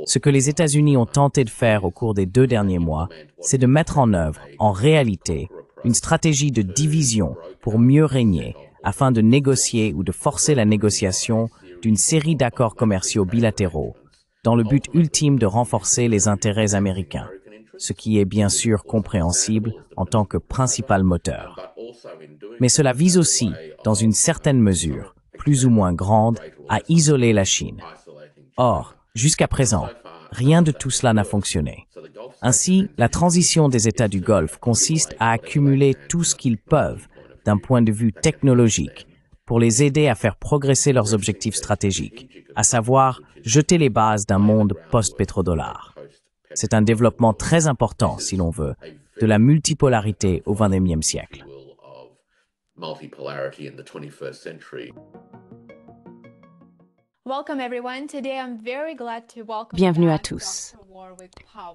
Ce que les États-Unis ont tenté de faire au cours des 2 derniers mois, c'est de mettre en œuvre, en réalité, une stratégie de division pour mieux régner, afin de négocier ou de forcer la négociation d'une série d'accords commerciaux bilatéraux, dans le but ultime de renforcer les intérêts américains, ce qui est bien sûr compréhensible en tant que principal moteur. Mais cela vise aussi, dans une certaine mesure, plus ou moins grande, à isoler la Chine. Or, jusqu'à présent, rien de tout cela n'a fonctionné. Ainsi, la transition des États du Golfe consiste à accumuler tout ce qu'ils peuvent, d'un point de vue technologique, pour les aider à faire progresser leurs objectifs stratégiques, à savoir jeter les bases d'un monde post-pétrodollar. C'est un développement très important, si l'on veut, de la multipolarité au XXIe siècle. Bienvenue à tous.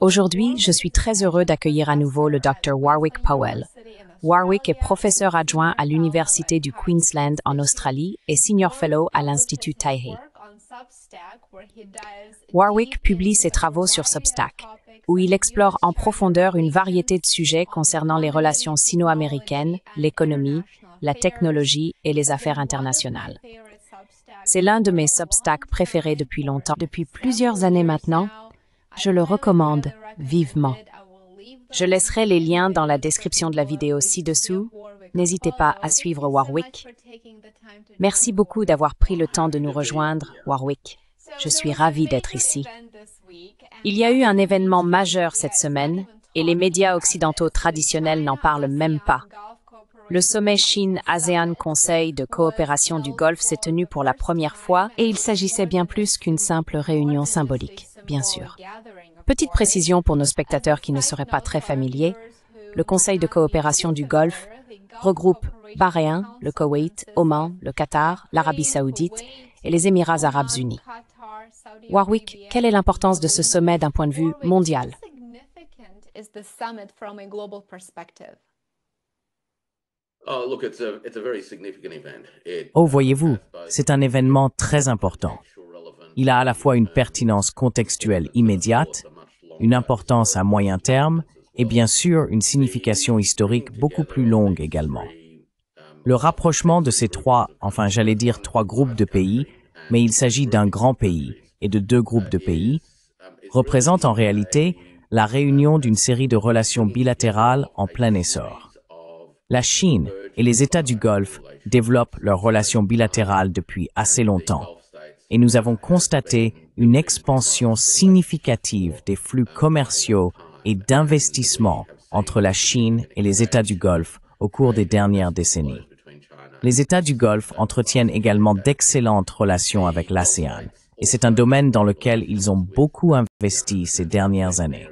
Aujourd'hui, je suis très heureux d'accueillir à nouveau le Dr. Warwick Powell. Warwick est professeur adjoint à l'Université du Queensland en Australie et Senior Fellow à l'Institut Taihei. Warwick publie ses travaux sur Substack, où il explore en profondeur une variété de sujets concernant les relations sino-américaines, l'économie, la technologie et les affaires internationales. C'est l'un de mes Substacks préférés depuis longtemps. Depuis plusieurs années maintenant, je le recommande vivement. Je laisserai les liens dans la description de la vidéo ci-dessous. N'hésitez pas à suivre Warwick. Merci beaucoup d'avoir pris le temps de nous rejoindre, Warwick. Je suis ravie d'être ici. Il y a eu un événement majeur cette semaine et les médias occidentaux traditionnels n'en parlent même pas. Le sommet Chine-ASEAN Conseil de coopération du Golfe s'est tenu pour la première fois et il s'agissait bien plus qu'une simple réunion symbolique, bien sûr. Petite précision pour nos spectateurs qui ne seraient pas très familiers, le Conseil de coopération du Golfe regroupe Bahreïn, le Koweït, Oman, le Qatar, l'Arabie saoudite et les Émirats arabes unis. Warwick, quelle est l'importance de ce sommet d'un point de vue mondial? Oh, voyez-vous, c'est un événement très important. Il a à la fois une pertinence contextuelle immédiate, une importance à moyen terme et bien sûr une signification historique beaucoup plus longue également. Le rapprochement de ces trois groupes de pays, mais il s'agit d'un grand pays et de 2 groupes de pays, représente en réalité la réunion d'une série de relations bilatérales en plein essor. La Chine et les États du Golfe développent leurs relations bilatérales depuis assez longtemps, et nous avons constaté une expansion significative des flux commerciaux et d'investissement entre la Chine et les États du Golfe au cours des dernières décennies. Les États du Golfe entretiennent également d'excellentes relations avec l'ASEAN, et c'est un domaine dans lequel ils ont beaucoup investi ces dernières années.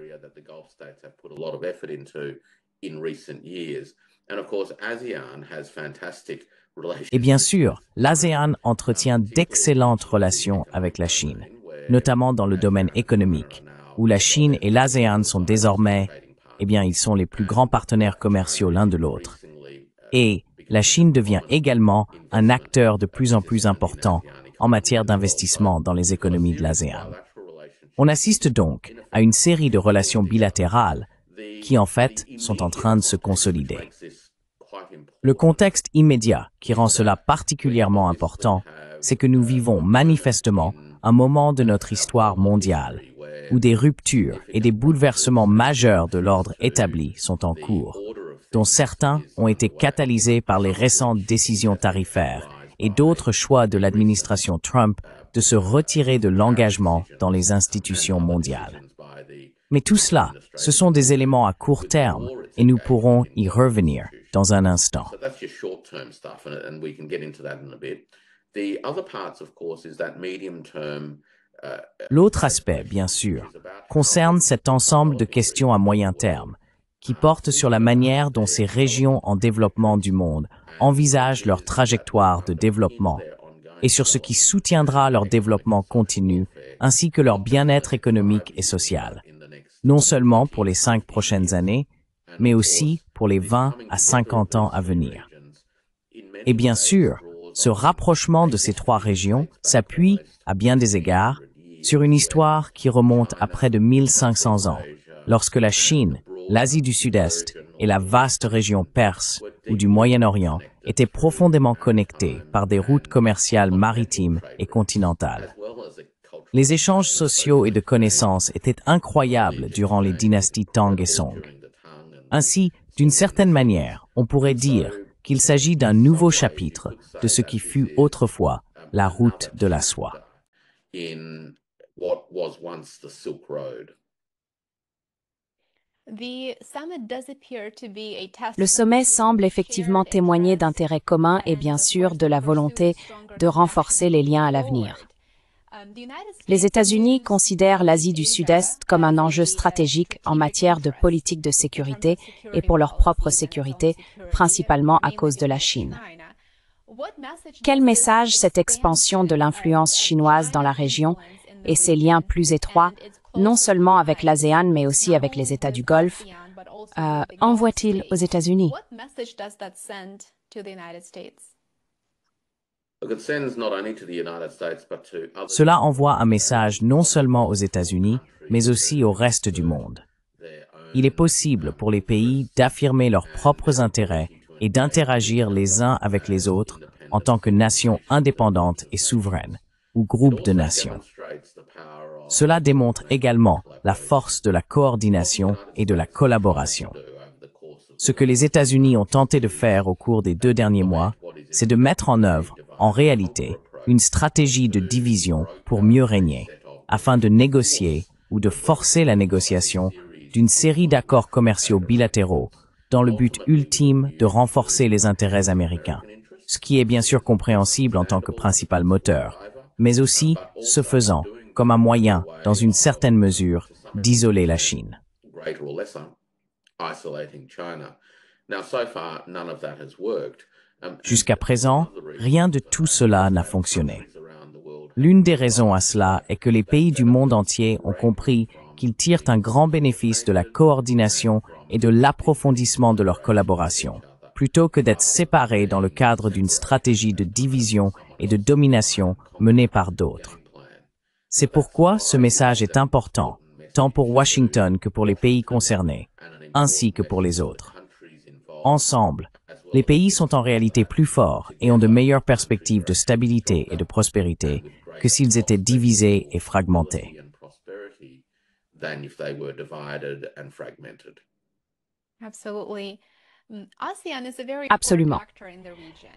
Et bien sûr, l'ASEAN entretient d'excellentes relations avec la Chine, notamment dans le domaine économique, où la Chine et l'ASEAN sont désormais, ils sont les plus grands partenaires commerciaux l'un de l'autre. Et la Chine devient également un acteur de plus en plus important en matière d'investissement dans les économies de l'ASEAN. On assiste donc à une série de relations bilatérales qui, en fait, sont en train de se consolider. Le contexte immédiat qui rend cela particulièrement important, c'est que nous vivons manifestement un moment de notre histoire mondiale où des ruptures et des bouleversements majeurs de l'ordre établi sont en cours, dont certains ont été catalysés par les récentes décisions tarifaires et d'autres choix de l'administration Trump de se retirer de l'engagement dans les institutions mondiales. Mais tout cela, ce sont des éléments à court terme et nous pourrons y revenir dans un instant. L'autre aspect, bien sûr, concerne cet ensemble de questions à moyen terme qui portent sur la manière dont ces régions en développement du monde envisagent leur trajectoire de développement et sur ce qui soutiendra leur développement continu ainsi que leur bien-être économique et social, non seulement pour les 5 prochaines années, mais aussi pour les 20 à 50 ans à venir. Et bien sûr, Ce rapprochement de ces trois régions s'appuie, à bien des égards, sur une histoire qui remonte à près de 1500 ans, lorsque la Chine, l'Asie du Sud-Est et la vaste région perse ou du Moyen-Orient étaient profondément connectées par des routes commerciales maritimes et continentales. Les échanges sociaux et de connaissances étaient incroyables durant les dynasties Tang et Song. Ainsi, d'une certaine manière, on pourrait dire qu'il s'agit d'un nouveau chapitre de ce qui fut autrefois la route de la soie. Le sommet semble effectivement témoigner d'intérêts communs et bien sûr de la volonté de renforcer les liens à l'avenir. Les États-Unis considèrent l'Asie du Sud-Est comme un enjeu stratégique en matière de politique de sécurité et pour leur propre sécurité, principalement à cause de la Chine. Quel message cette expansion de l'influence chinoise dans la région et ses liens plus étroits, non seulement avec l'ASEAN mais aussi avec les États du Golfe, envoie-t-il aux États-Unis? Cela envoie un message non seulement aux États-Unis, mais aussi au reste du monde. Il est possible pour les pays d'affirmer leurs propres intérêts et d'interagir les uns avec les autres en tant que nations indépendantes et souveraines, ou groupes de nations. Cela démontre également la force de la coordination et de la collaboration. Ce que les États-Unis ont tenté de faire au cours des 2 derniers mois, c'est de mettre en œuvre, en réalité, une stratégie de division pour mieux régner, afin de négocier ou de forcer la négociation d'une série d'accords commerciaux bilatéraux dans le but ultime de renforcer les intérêts américains, ce qui est bien sûr compréhensible en tant que principal moteur, mais aussi, ce faisant, comme un moyen, dans une certaine mesure, d'isoler la Chine. Jusqu'à présent, rien de tout cela n'a fonctionné. L'une des raisons à cela est que les pays du monde entier ont compris qu'ils tirent un grand bénéfice de la coordination et de l'approfondissement de leur collaboration, plutôt que d'être séparés dans le cadre d'une stratégie de division et de domination menée par d'autres. C'est pourquoi ce message est important, tant pour Washington que pour les pays concernés, ainsi que pour les autres. Ensemble, les pays sont en réalité plus forts et ont de meilleures perspectives de stabilité et de prospérité que s'ils étaient divisés et fragmentés. Absolument.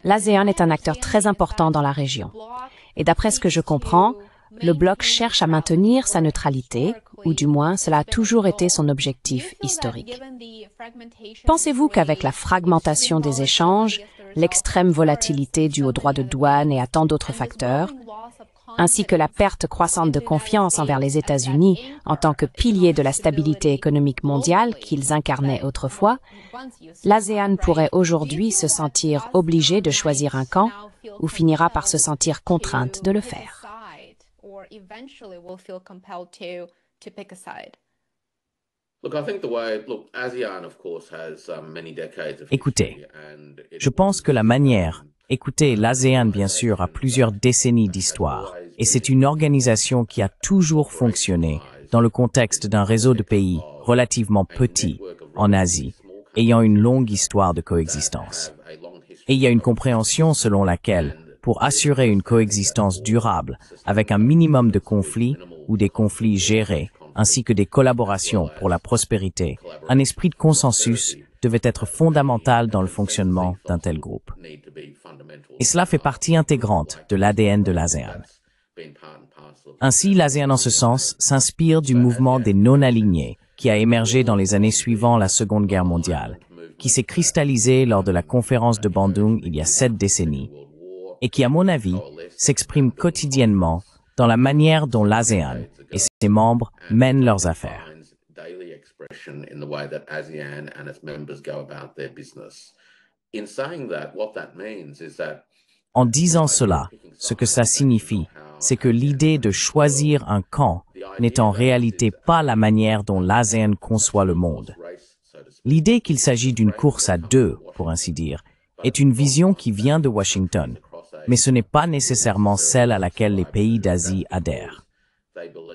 L'ASEAN est un acteur très important dans la région. Et d'après ce que je comprends, le bloc cherche à maintenir sa neutralité, ou du moins cela a toujours été son objectif historique. Pensez-vous qu'avec la fragmentation des échanges, l'extrême volatilité due aux droits de douane et à tant d'autres facteurs, ainsi que la perte croissante de confiance envers les États-Unis en tant que pilier de la stabilité économique mondiale qu'ils incarnaient autrefois, l'ASEAN pourrait aujourd'hui se sentir obligée de choisir un camp ou finira par se sentir contrainte de le faire? Écoutez, je pense que la manière, écoutez, l'ASEAN bien sûr a plusieurs décennies d'histoire, et c'est une organisation qui a toujours fonctionné dans le contexte d'un réseau de pays relativement petits en Asie, ayant une longue histoire de coexistence. Et il y a une compréhension selon laquelle, pour assurer une coexistence durable avec un minimum de conflits ou des conflits gérés, ainsi que des collaborations pour la prospérité, un esprit de consensus devait être fondamental dans le fonctionnement d'un tel groupe. Et cela fait partie intégrante de l'ADN de l'ASEAN. Ainsi, l'ASEAN en ce sens s'inspire du mouvement des non-alignés qui a émergé dans les années suivant la Seconde Guerre mondiale, qui s'est cristallisé lors de la conférence de Bandung il y a 7 décennies, et qui, à mon avis, s'exprime quotidiennement dans la manière dont l'ASEAN et ses membres mènent leurs affaires. En disant cela, ce que ça signifie, c'est que l'idée de choisir un camp n'est en réalité pas la manière dont l'ASEAN conçoit le monde. L'idée qu'il s'agit d'une course à deux, pour ainsi dire, est une vision qui vient de Washington, mais ce n'est pas nécessairement celle à laquelle les pays d'Asie adhèrent.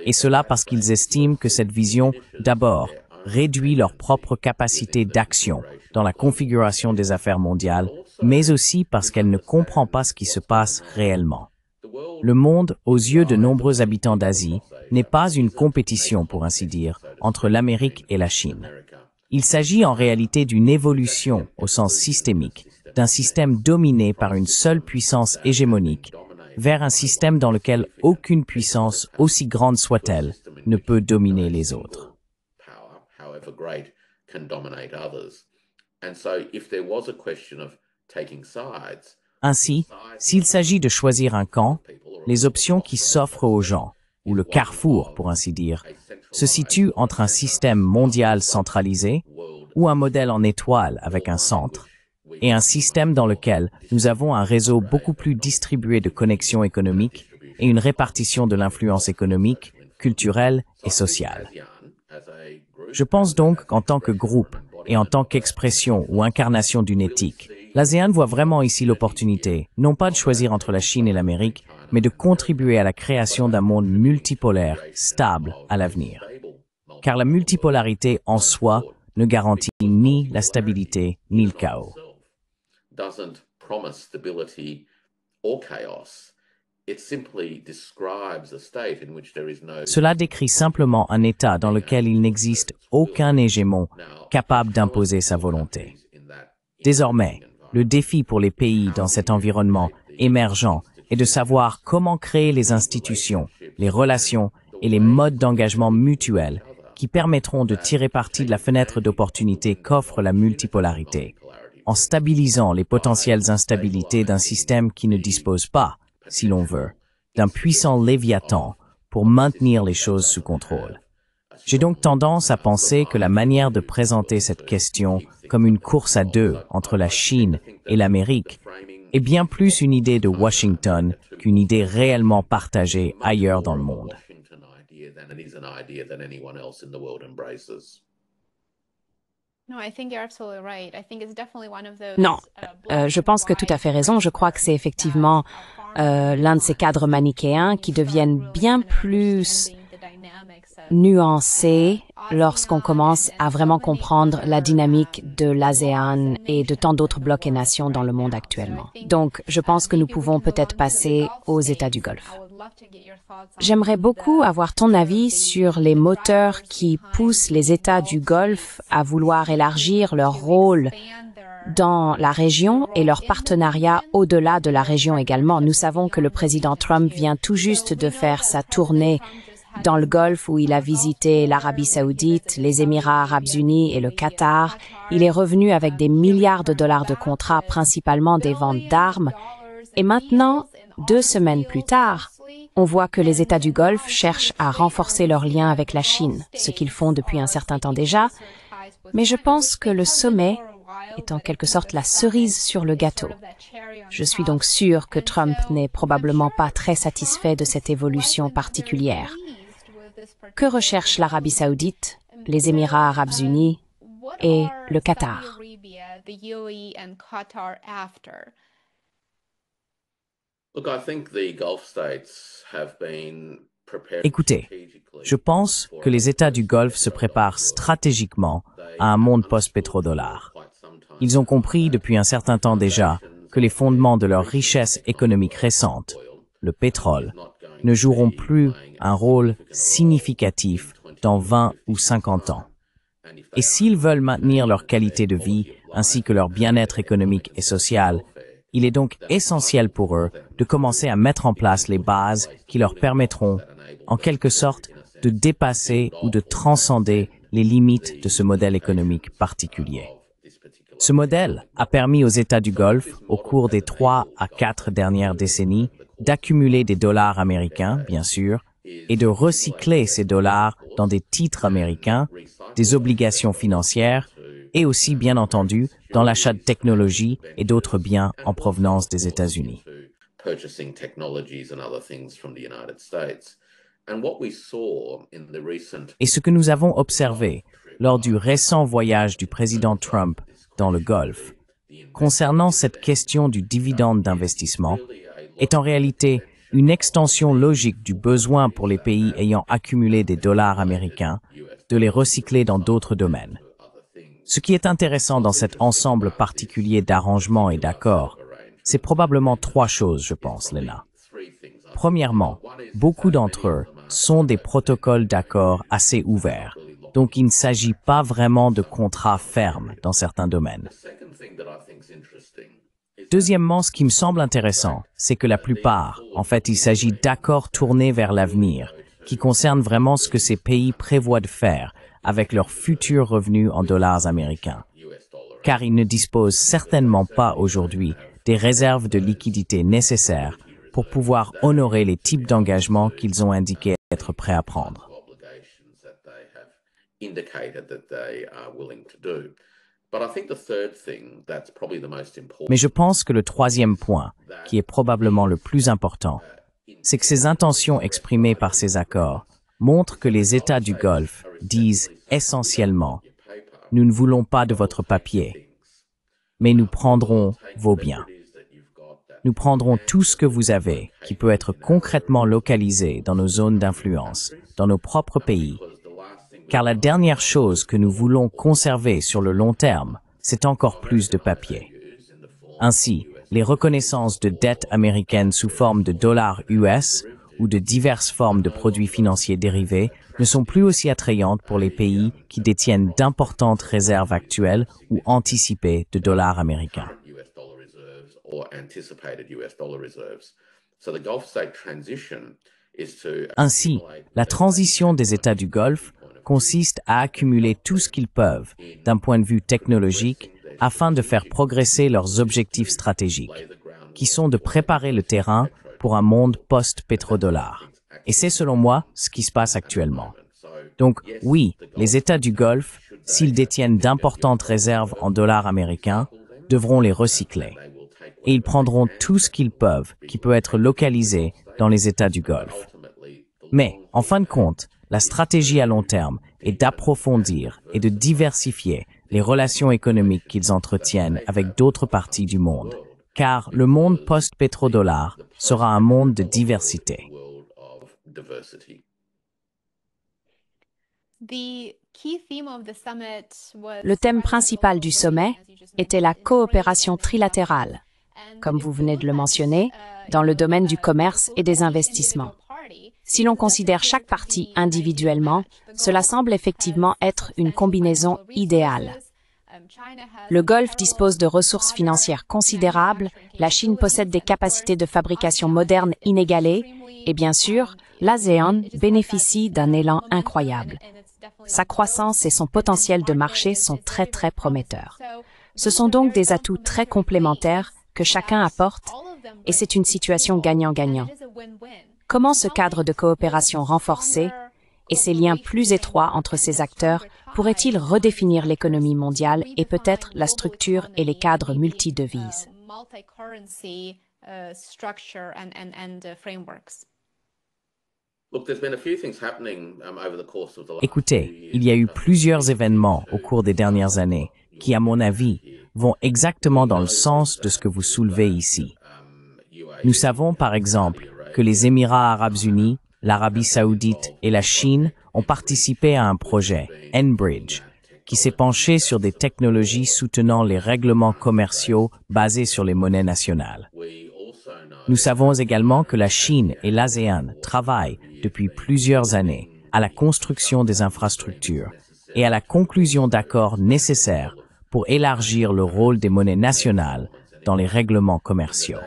Et cela parce qu'ils estiment que cette vision, d'abord, réduit leur propre capacité d'action dans la configuration des affaires mondiales, mais aussi parce qu'elle ne comprend pas ce qui se passe réellement. Le monde, aux yeux de nombreux habitants d'Asie, n'est pas une compétition, pour ainsi dire, entre l'Amérique et la Chine. Il s'agit en réalité d'une évolution, au sens systémique, d'un système dominé par une seule puissance hégémonique, vers un système dans lequel aucune puissance, aussi grande soit-elle, ne peut dominer les autres. Ainsi, s'il s'agit de choisir un camp, les options qui s'offrent aux gens, ou le carrefour pour ainsi dire, se situent entre un système mondial centralisé ou un modèle en étoile avec un centre, et un système dans lequel nous avons un réseau beaucoup plus distribué de connexions économiques et une répartition de l'influence économique, culturelle et sociale. Je pense donc qu'en tant que groupe et en tant qu'expression ou incarnation d'une éthique, l'ASEAN voit vraiment ici l'opportunité, non pas de choisir entre la Chine et l'Amérique, mais de contribuer à la création d'un monde multipolaire, stable à l'avenir. Car la multipolarité en soi ne garantit ni la stabilité ni le chaos. Cela décrit simplement un état dans lequel il n'existe aucun hégémon capable d'imposer sa volonté. Désormais, le défi pour les pays dans cet environnement émergent est de savoir comment créer les institutions, les relations et les modes d'engagement mutuels qui permettront de tirer parti de la fenêtre d'opportunité qu'offre la multipolarité, en stabilisant les potentielles instabilités d'un système qui ne dispose pas, si l'on veut, d'un puissant léviathan pour maintenir les choses sous contrôle. J'ai donc tendance à penser que la manière de présenter cette question comme une course à deux entre la Chine et l'Amérique est bien plus une idée de Washington qu'une idée réellement partagée ailleurs dans le monde. Non, je pense que tout à fait raison. Je crois que c'est effectivement l'un de ces cadres manichéens qui deviennent bien plus nuancés lorsqu'on commence à vraiment comprendre la dynamique de l'ASEAN et de tant d'autres blocs et nations dans le monde actuellement. Donc, je pense que nous pouvons peut-être passer aux États du Golfe. J'aimerais beaucoup avoir ton avis sur les moteurs qui poussent les États du Golfe à vouloir élargir leur rôle dans la région et leur partenariat au-delà de la région également. Nous savons que le président Trump vient tout juste de faire sa tournée dans le Golfe où il a visité l'Arabie Saoudite, les Émirats Arabes Unis et le Qatar. Il est revenu avec des milliards de dollars de contrats, principalement des ventes d'armes. Et maintenant, 2 semaines plus tard, on voit que les États du Golfe cherchent à renforcer leurs liens avec la Chine, ce qu'ils font depuis un certain temps déjà. Mais je pense que le sommet est en quelque sorte la cerise sur le gâteau. Je suis donc sûre que Trump n'est probablement pas très satisfait de cette évolution particulière. Que recherchent l'Arabie Saoudite, les Émirats Arabes Unis et le Qatar? Écoutez, je pense que les États du Golfe se préparent stratégiquement à un monde post-pétrodollar. Ils ont compris depuis un certain temps déjà que les fondements de leur richesse économique récente, le pétrole, ne joueront plus un rôle significatif dans 20 ou 50 ans. Et s'ils veulent maintenir leur qualité de vie ainsi que leur bien-être économique et social, il est donc essentiel pour eux de commencer à mettre en place les bases qui leur permettront, en quelque sorte, de dépasser ou de transcender les limites de ce modèle économique particulier. Ce modèle a permis aux États du Golfe, au cours des 3 à 4 dernières décennies, d'accumuler des dollars américains, bien sûr, et de recycler ces dollars dans des titres américains, des obligations financières, et aussi, bien entendu, dans l'achat de technologies et d'autres biens en provenance des États-Unis. Et ce que nous avons observé lors du récent voyage du président Trump dans le Golfe, concernant cette question du dividende d'investissement, est en réalité une extension logique du besoin pour les pays ayant accumulé des dollars américains de les recycler dans d'autres domaines. Ce qui est intéressant dans cet ensemble particulier d'arrangements et d'accords, c'est probablement trois choses, je pense, Lena. Premièrement, beaucoup d'entre eux sont des protocoles d'accords assez ouverts, donc il ne s'agit pas vraiment de contrats fermes dans certains domaines. Deuxièmement, ce qui me semble intéressant, c'est que la plupart, en fait, il s'agit d'accords tournés vers l'avenir, qui concernent vraiment ce que ces pays prévoient de faire avec leurs futurs revenus en dollars américains. Car ils ne disposent certainement pas aujourd'hui des réserves de liquidité nécessaires pour pouvoir honorer les types d'engagements qu'ils ont indiqués être prêts à prendre. Mais je pense que le troisième point, qui est probablement le plus important, c'est que ces intentions exprimées par ces accords montrent que les États du Golfe disent essentiellement « Nous ne voulons pas de votre papier, mais nous prendrons vos biens. Nous prendrons tout ce que vous avez, qui peut être concrètement localisé dans nos zones d'influence, dans nos propres pays, car la dernière chose que nous voulons conserver sur le long terme, c'est encore plus de papier. » Ainsi, les reconnaissances de dettes américaines sous forme de dollars US ou de diverses formes de produits financiers dérivés ne sont plus aussi attrayantes pour les pays qui détiennent d'importantes réserves actuelles ou anticipées de dollars américains. Ainsi, la transition des États du Golfe consiste à accumuler tout ce qu'ils peuvent, d'un point de vue technologique, afin de faire progresser leurs objectifs stratégiques, qui sont de préparer le terrain pour un monde post-pétrodollar. Et c'est selon moi ce qui se passe actuellement. Donc oui, les États du Golfe, s'ils détiennent d'importantes réserves en dollars américains, devront les recycler. Et ils prendront tout ce qu'ils peuvent, qui peut être localisé dans les États du Golfe. Mais, en fin de compte, la stratégie à long terme est d'approfondir et de diversifier les relations économiques qu'ils entretiennent avec d'autres parties du monde, car le monde post-pétrodollar sera un monde de diversité. Le thème principal du sommet était la coopération trilatérale, comme vous venez de le mentionner, dans le domaine du commerce et des investissements. Si l'on considère chaque partie individuellement, cela semble effectivement être une combinaison idéale. Le Golfe dispose de ressources financières considérables, la Chine possède des capacités de fabrication modernes inégalées, et bien sûr, l'ASEAN bénéficie d'un élan incroyable. Sa croissance et son potentiel de marché sont très prometteurs. Ce sont donc des atouts très complémentaires que chacun apporte, et c'est une situation gagnant-gagnant. Comment ce cadre de coopération renforcé et ces liens plus étroits entre ces acteurs pourraient-ils redéfinir l'économie mondiale et peut-être la structure et les cadres multidevises? Écoutez, il y a eu plusieurs événements au cours des dernières années qui, à mon avis, vont exactement dans le sens de ce que vous soulevez ici. Nous savons, par exemple, que les Émirats arabes unis, l'Arabie saoudite et la Chine ont participé à un projet, Enbridge, qui s'est penché sur des technologies soutenant les règlements commerciaux basés sur les monnaies nationales. Nous savons également que la Chine et l'ASEAN travaillent depuis plusieurs années à la construction des infrastructures et à la conclusion d'accords nécessaires pour élargir le rôle des monnaies nationales dans les règlements commerciaux.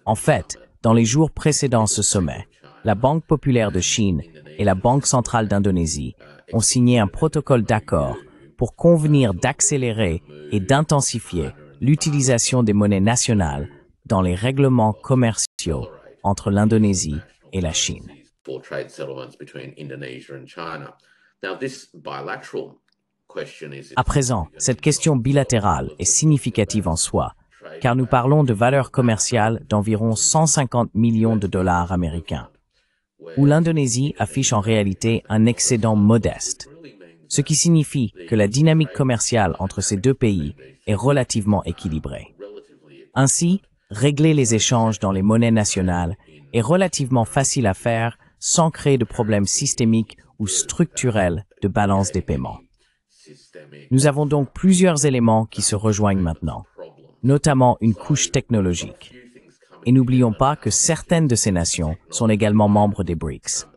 En fait, dans les jours précédant ce sommet, la Banque populaire de Chine et la Banque centrale d'Indonésie ont signé un protocole d'accord pour convenir d'accélérer et d'intensifier l'utilisation des monnaies nationales dans les règlements commerciaux entre l'Indonésie et la Chine. À présent, cette question bilatérale est significative en soi, car nous parlons de valeurs commerciales d'environ 150 millions de dollars américains, où l'Indonésie affiche en réalité un excédent modeste, ce qui signifie que la dynamique commerciale entre ces deux pays est relativement équilibrée. Ainsi, régler les échanges dans les monnaies nationales est relativement facile à faire sans créer de problèmes systémiques ou structurels de balance des paiements. Nous avons donc plusieurs éléments qui se rejoignent maintenant, notamment une couche technologique. Et n'oublions pas que certaines de ces nations sont également membres des BRICS.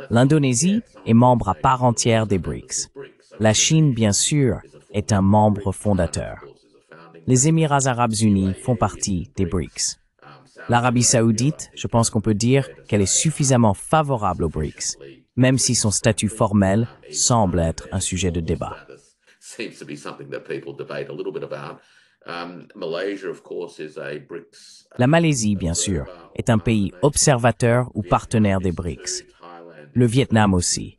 L'Indonésie est membre à part entière des BRICS. La Chine, bien sûr, est un membre fondateur. Les Émirats arabes unis font partie des BRICS. L'Arabie saoudite, je pense qu'on peut dire qu'elle est suffisamment favorable aux BRICS, même si son statut formel semble être un sujet de débat. La Malaisie, bien sûr, est un pays observateur ou partenaire des BRICS. Le Vietnam aussi.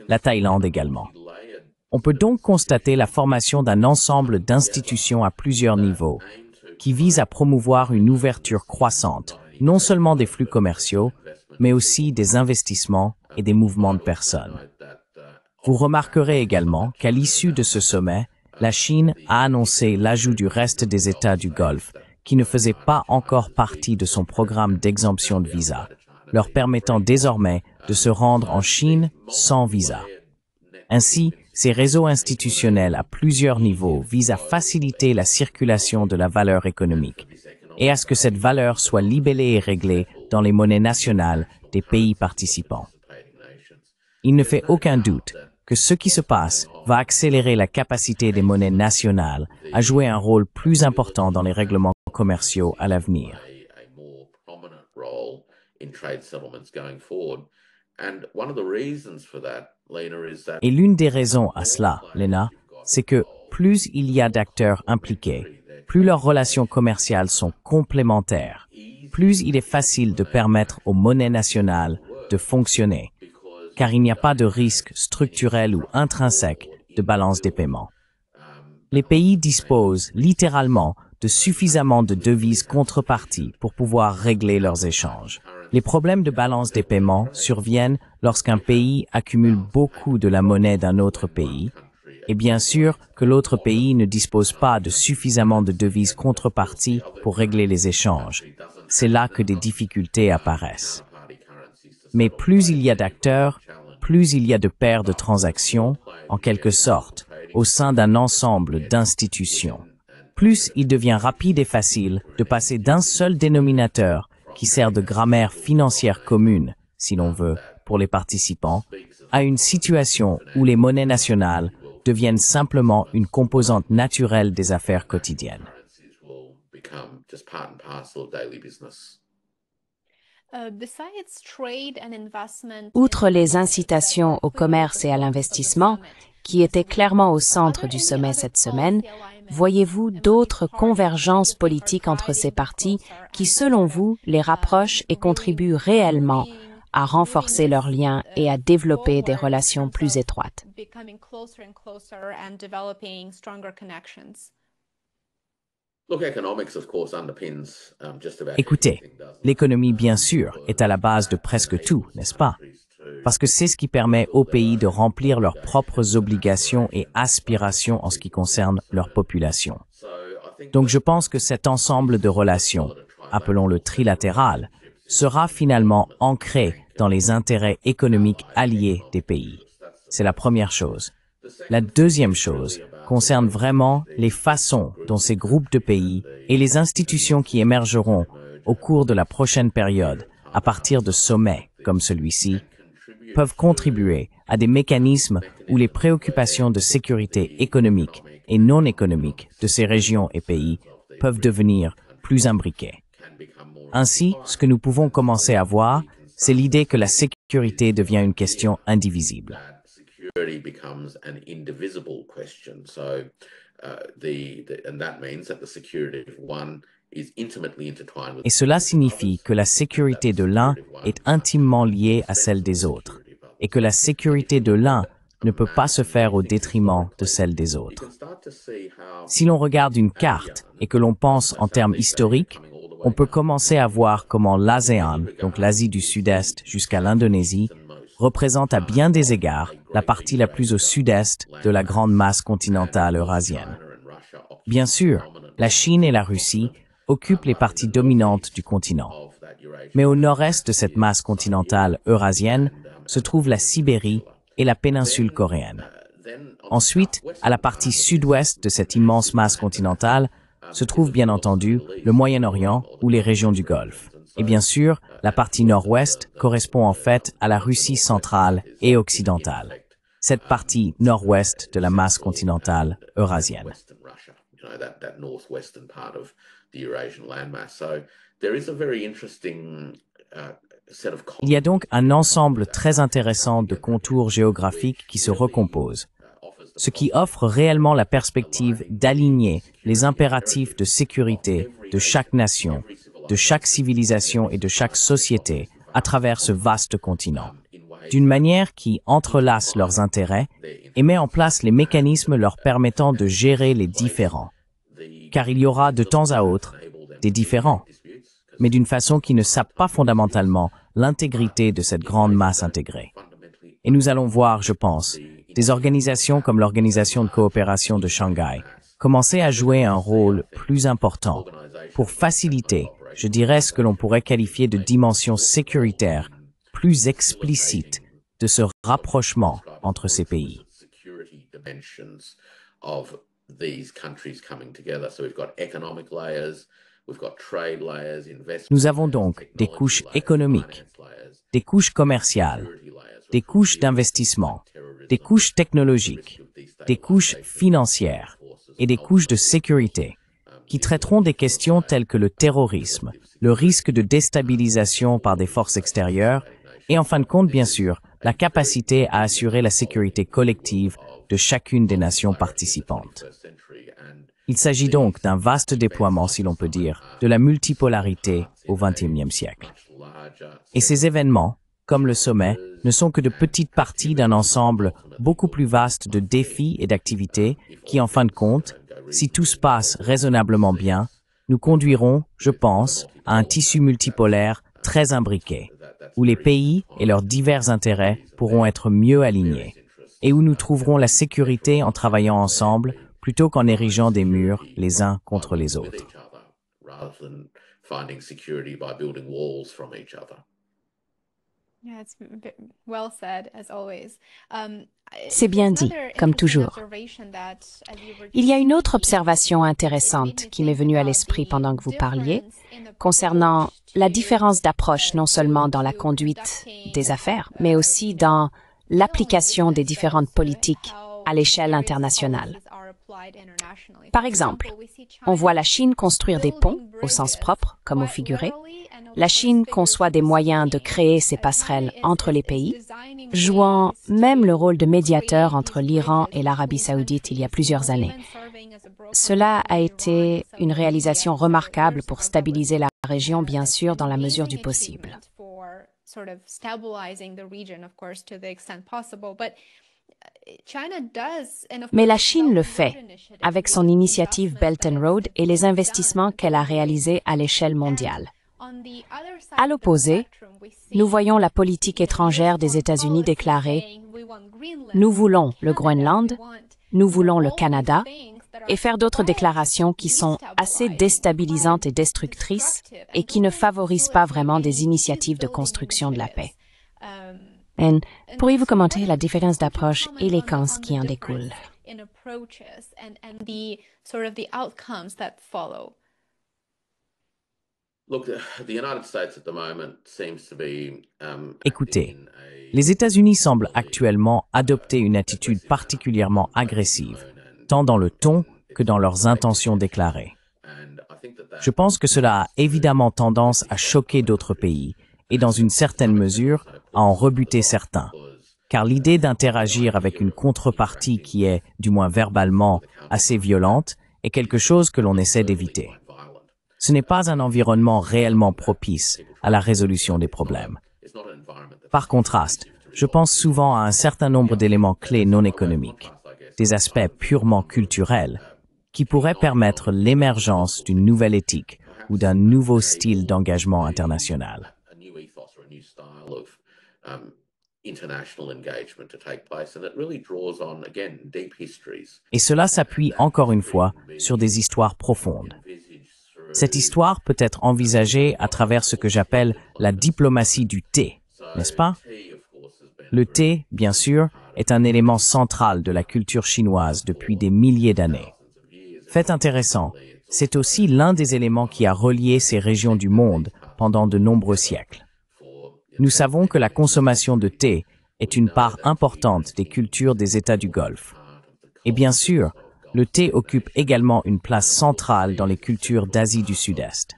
La Thaïlande également. On peut donc constater la formation d'un ensemble d'institutions à plusieurs niveaux qui vise à promouvoir une ouverture croissante, non seulement des flux commerciaux, mais aussi des investissements et des mouvements de personnes. Vous remarquerez également qu'à l'issue de ce sommet, la Chine a annoncé l'ajout du reste des États du Golfe qui ne faisaient pas encore partie de son programme d'exemption de visa, leur permettant désormais de se rendre en Chine sans visa. Ainsi, ces réseaux institutionnels à plusieurs niveaux visent à faciliter la circulation de la valeur économique et à ce que cette valeur soit libellée et réglée dans les monnaies nationales des pays participants. Il ne fait aucun doute que ce qui se passe va accélérer la capacité des monnaies nationales à jouer un rôle plus important dans les règlements commerciaux à l'avenir. Et l'une des raisons à cela, Lena, c'est que plus il y a d'acteurs impliqués, plus leurs relations commerciales sont complémentaires, plus il est facile de permettre aux monnaies nationales de fonctionner, car il n'y a pas de risque structurel ou intrinsèque de balance des paiements. Les pays disposent littéralement de suffisamment de devises contreparties pour pouvoir régler leurs échanges. Les problèmes de balance des paiements surviennent lorsqu'un pays accumule beaucoup de la monnaie d'un autre pays, et bien sûr que l'autre pays ne dispose pas de suffisamment de devises contreparties pour régler les échanges. C'est là que des difficultés apparaissent. Mais plus il y a d'acteurs, plus il y a de paires de transactions, en quelque sorte, au sein d'un ensemble d'institutions. Plus il devient rapide et facile de passer d'un seul dénominateur qui sert de grammaire financière commune, si l'on veut, pour les participants, à une situation où les monnaies nationales deviennent simplement une composante naturelle des affaires quotidiennes. Outre les incitations au commerce et à l'investissement, qui étaient clairement au centre du sommet cette semaine, voyez-vous d'autres convergences politiques entre ces parties qui, selon vous, les rapprochent et contribuent réellement à renforcer leurs liens et à développer des relations plus étroites? Écoutez, l'économie, bien sûr, est à la base de presque tout, n'est-ce pas? Parce que c'est ce qui permet aux pays de remplir leurs propres obligations et aspirations en ce qui concerne leur population. Donc je pense que cet ensemble de relations, appelons-le trilatéral, sera finalement ancré dans les intérêts économiques alliés des pays. C'est la première chose. La deuxième chose concerne vraiment les façons dont ces groupes de pays et les institutions qui émergeront au cours de la prochaine période, à partir de sommets comme celui-ci, peuvent contribuer à des mécanismes où les préoccupations de sécurité économique et non économique de ces régions et pays peuvent devenir plus imbriquées. Ainsi, ce que nous pouvons commencer à voir, c'est l'idée que la sécurité devient une question indivisible. Et cela signifie que la sécurité de l'un est intimement liée à celle des autres, et que la sécurité de l'un ne peut pas se faire au détriment de celle des autres. Si l'on regarde une carte et que l'on pense en termes historiques, on peut commencer à voir comment l'ASEAN, donc l'Asie du Sud-Est jusqu'à l'Indonésie, représente à bien des égards la partie la plus au sud-est de la grande masse continentale eurasienne. Bien sûr, la Chine et la Russie occupent les parties dominantes du continent. Mais au nord-est de cette masse continentale eurasienne se trouve la Sibérie et la péninsule coréenne. Ensuite, à la partie sud-ouest de cette immense masse continentale, se trouve bien entendu le Moyen-Orient ou les régions du Golfe. Et bien sûr, la partie nord-ouest correspond en fait à la Russie centrale et occidentale. Cette partie nord-ouest de la masse continentale eurasienne. Il y a donc un ensemble très intéressant de contours géographiques qui se recomposent, ce qui offre réellement la perspective d'aligner les impératifs de sécurité de chaque nation, de chaque civilisation et de chaque société à travers ce vaste continent, d'une manière qui entrelace leurs intérêts et met en place les mécanismes leur permettant de gérer les différends. Car il y aura de temps à autre des différends, mais d'une façon qui ne sape pas fondamentalement l'intégrité de cette grande masse intégrée. Et nous allons voir, je pense, des organisations comme l'Organisation de coopération de Shanghai commencer à jouer un rôle plus important pour faciliter, je dirais, ce que l'on pourrait qualifier de dimension sécuritaire plus explicite de ce rapprochement entre ces pays. Nous avons donc des couches économiques, des couches commerciales, des couches d'investissement, des couches technologiques, des couches financières et des couches de sécurité qui traiteront des questions telles que le terrorisme, le risque de déstabilisation par des forces extérieures et en fin de compte, bien sûr, la capacité à assurer la sécurité collective de chacune des nations participantes. Il s'agit donc d'un vaste déploiement, si l'on peut dire, de la multipolarité au XXIe siècle. Et ces événements, comme le sommet, ne sont que de petites parties d'un ensemble beaucoup plus vaste de défis et d'activités qui, en fin de compte, si tout se passe raisonnablement bien, nous conduiront, je pense, à un tissu multipolaire très imbriqué, où les pays et leurs divers intérêts pourront être mieux alignés, et où nous trouverons la sécurité en travaillant ensemble plutôt qu'en érigeant des murs les uns contre les autres. C'est bien dit, comme toujours. Il y a une autre observation intéressante qui m'est venue à l'esprit pendant que vous parliez, concernant la différence d'approche non seulement dans la conduite des affaires, mais aussi dans l'application des différentes politiques à l'échelle internationale. Par exemple, on voit la Chine construire des ponts, au sens propre comme au figuré. La Chine conçoit des moyens de créer ces passerelles entre les pays, jouant même le rôle de médiateur entre l'Iran et l'Arabie saoudite il y a plusieurs années. Cela a été une réalisation remarquable pour stabiliser la région, bien sûr, dans la mesure du possible. Mais la Chine le fait, avec son initiative Belt and Road et les investissements qu'elle a réalisés à l'échelle mondiale. À l'opposé, nous voyons la politique étrangère des États-Unis déclarer « Nous voulons le Groenland, nous voulons le Canada » et faire d'autres déclarations qui sont assez déstabilisantes et destructrices et qui ne favorisent pas vraiment des initiatives de construction de la paix. Pourriez-vous commenter la différence d'approche et les conséquences qui en découlent? Écoutez, les États-Unis semblent actuellement adopter une attitude particulièrement agressive, tant dans le ton que dans leurs intentions déclarées. Je pense que cela a évidemment tendance à choquer d'autres pays et dans une certaine mesure à en rebuter certains, car l'idée d'interagir avec une contrepartie qui est, du moins verbalement, assez violente est quelque chose que l'on essaie d'éviter. Ce n'est pas un environnement réellement propice à la résolution des problèmes. Par contraste, je pense souvent à un certain nombre d'éléments clés non économiques, des aspects purement culturels, qui pourraient permettre l'émergence d'une nouvelle éthique ou d'un nouveau style d'engagement international. Et cela s'appuie encore une fois sur des histoires profondes. Cette histoire peut être envisagée à travers ce que j'appelle la diplomatie du thé, n'est-ce pas? Le thé, bien sûr, est un élément central de la culture chinoise depuis des milliers d'années. Fait intéressant, c'est aussi l'un des éléments qui a relié ces régions du monde pendant de nombreux siècles. Nous savons que la consommation de thé est une part importante des cultures des États du Golfe. Et bien sûr, le thé occupe également une place centrale dans les cultures d'Asie du Sud-Est.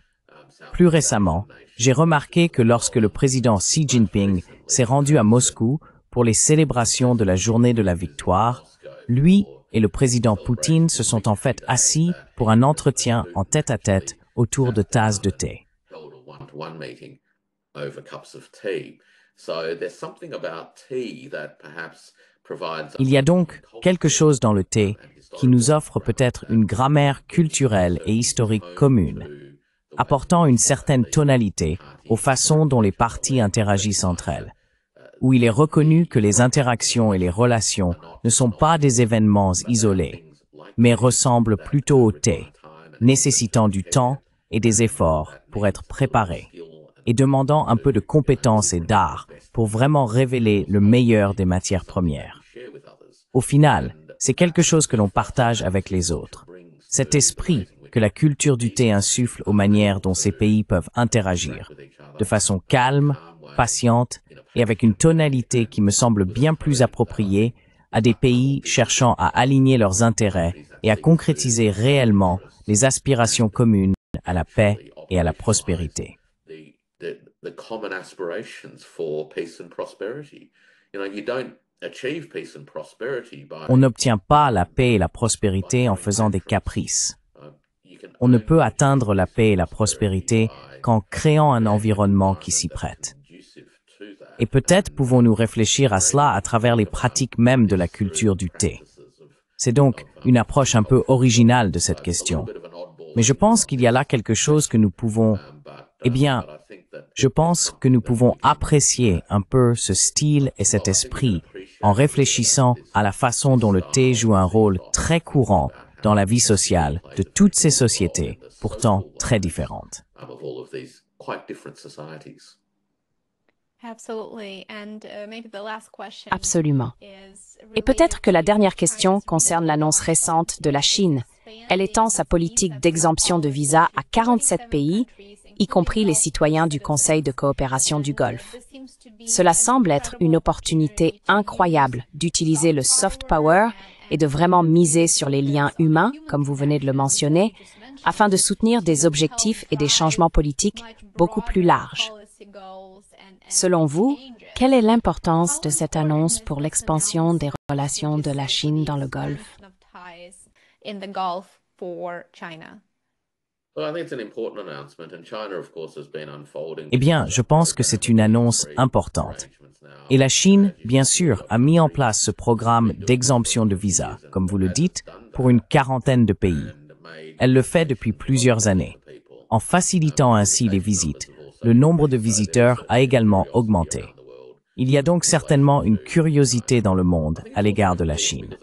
Plus récemment, j'ai remarqué que lorsque le président Xi Jinping s'est rendu à Moscou pour les célébrations de la Journée de la Victoire, lui et le président Poutine se sont en fait assis pour un entretien en tête-à-tête autour de tasses de thé. Il y a donc quelque chose dans le thé qui nous offre peut-être une grammaire culturelle et historique commune, apportant une certaine tonalité aux façons dont les parties interagissent entre elles, où il est reconnu que les interactions et les relations ne sont pas des événements isolés, mais ressemblent plutôt au thé, nécessitant du temps et des efforts pour être préparés, et demandant un peu de compétence et d'art pour vraiment révéler le meilleur des matières premières. Au final, c'est quelque chose que l'on partage avec les autres. Cet esprit que la culture du thé insuffle aux manières dont ces pays peuvent interagir, de façon calme, patiente et avec une tonalité qui me semble bien plus appropriée à des pays cherchant à aligner leurs intérêts et à concrétiser réellement les aspirations communes à la paix et à la prospérité. On n'obtient pas la paix et la prospérité en faisant des caprices. On ne peut atteindre la paix et la prospérité qu'en créant un environnement qui s'y prête. Et peut-être pouvons-nous réfléchir à cela à travers les pratiques mêmes de la culture du thé. C'est donc une approche un peu originale de cette question. Mais je pense qu'il y a là quelque chose que nous pouvons, je pense que nous pouvons apprécier un peu ce style et cet esprit en réfléchissant à la façon dont le thé joue un rôle très courant dans la vie sociale de toutes ces sociétés, pourtant très différentes. Absolument. Et peut-être que la dernière question concerne l'annonce récente de la Chine. Elle étend sa politique d'exemption de visa à 47 pays, y compris les citoyens du Conseil de coopération du Golfe. Cela semble être une opportunité incroyable d'utiliser le soft power et de vraiment miser sur les liens humains, comme vous venez de le mentionner, afin de soutenir des objectifs et des changements politiques beaucoup plus larges. Selon vous, quelle est l'importance de cette annonce pour l'expansion des relations de la Chine dans le Golfe? Eh bien, je pense que c'est une annonce importante. Et la Chine, bien sûr, a mis en place ce programme d'exemption de visa, comme vous le dites, pour une quarantaine de pays. Elle le fait depuis plusieurs années. En facilitant ainsi les visites, le nombre de visiteurs a également augmenté. Il y a donc certainement une curiosité dans le monde à l'égard de la Chine.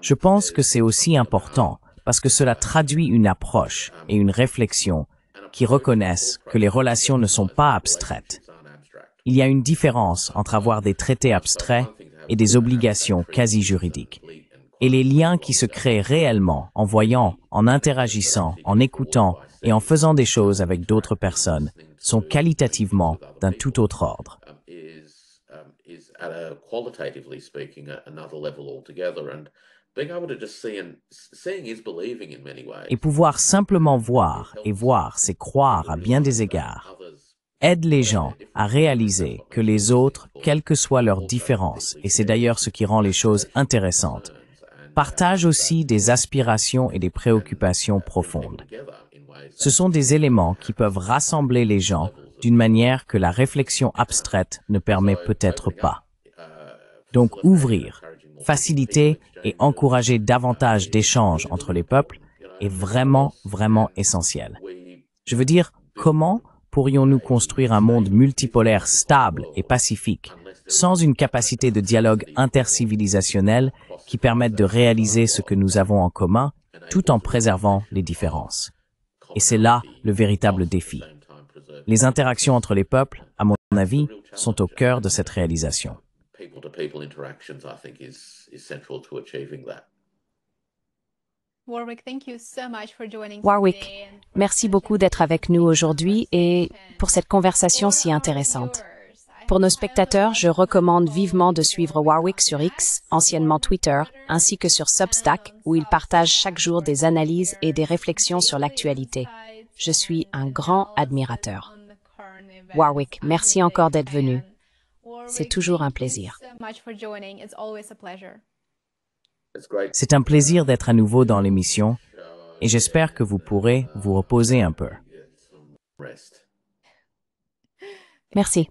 Je pense que c'est aussi important parce que cela traduit une approche et une réflexion qui reconnaissent que les relations ne sont pas abstraites. Il y a une différence entre avoir des traités abstraits et des obligations quasi juridiques. Et les liens qui se créent réellement en voyant, en interagissant, en écoutant et en faisant des choses avec d'autres personnes sont qualitativement d'un tout autre ordre. Et pouvoir simplement voir et voir, c'est croire à bien des égards. Aide les gens à réaliser que les autres, quelles que soient leurs différences, et c'est d'ailleurs ce qui rend les choses intéressantes, partagent aussi des aspirations et des préoccupations profondes. Ce sont des éléments qui peuvent rassembler les gens d'une manière que la réflexion abstraite ne permet peut-être pas. Donc ouvrir, faciliter et encourager davantage d'échanges entre les peuples est vraiment, vraiment essentiel. Je veux dire, comment pourrions-nous construire un monde multipolaire stable et pacifique sans une capacité de dialogue intercivilisationnel qui permette de réaliser ce que nous avons en commun tout en préservant les différences? Et c'est là le véritable défi. Les interactions entre les peuples, à mon avis, sont au cœur de cette réalisation. Warwick, merci beaucoup d'être avec nous aujourd'hui et pour cette conversation si intéressante. Pour nos spectateurs, je recommande vivement de suivre Warwick sur X, anciennement Twitter, ainsi que sur Substack, où il partage chaque jour des analyses et des réflexions sur l'actualité. Je suis un grand admirateur. Warwick, merci encore d'être venu. C'est toujours un plaisir. C'est un plaisir d'être à nouveau dans l'émission et j'espère que vous pourrez vous reposer un peu. Merci.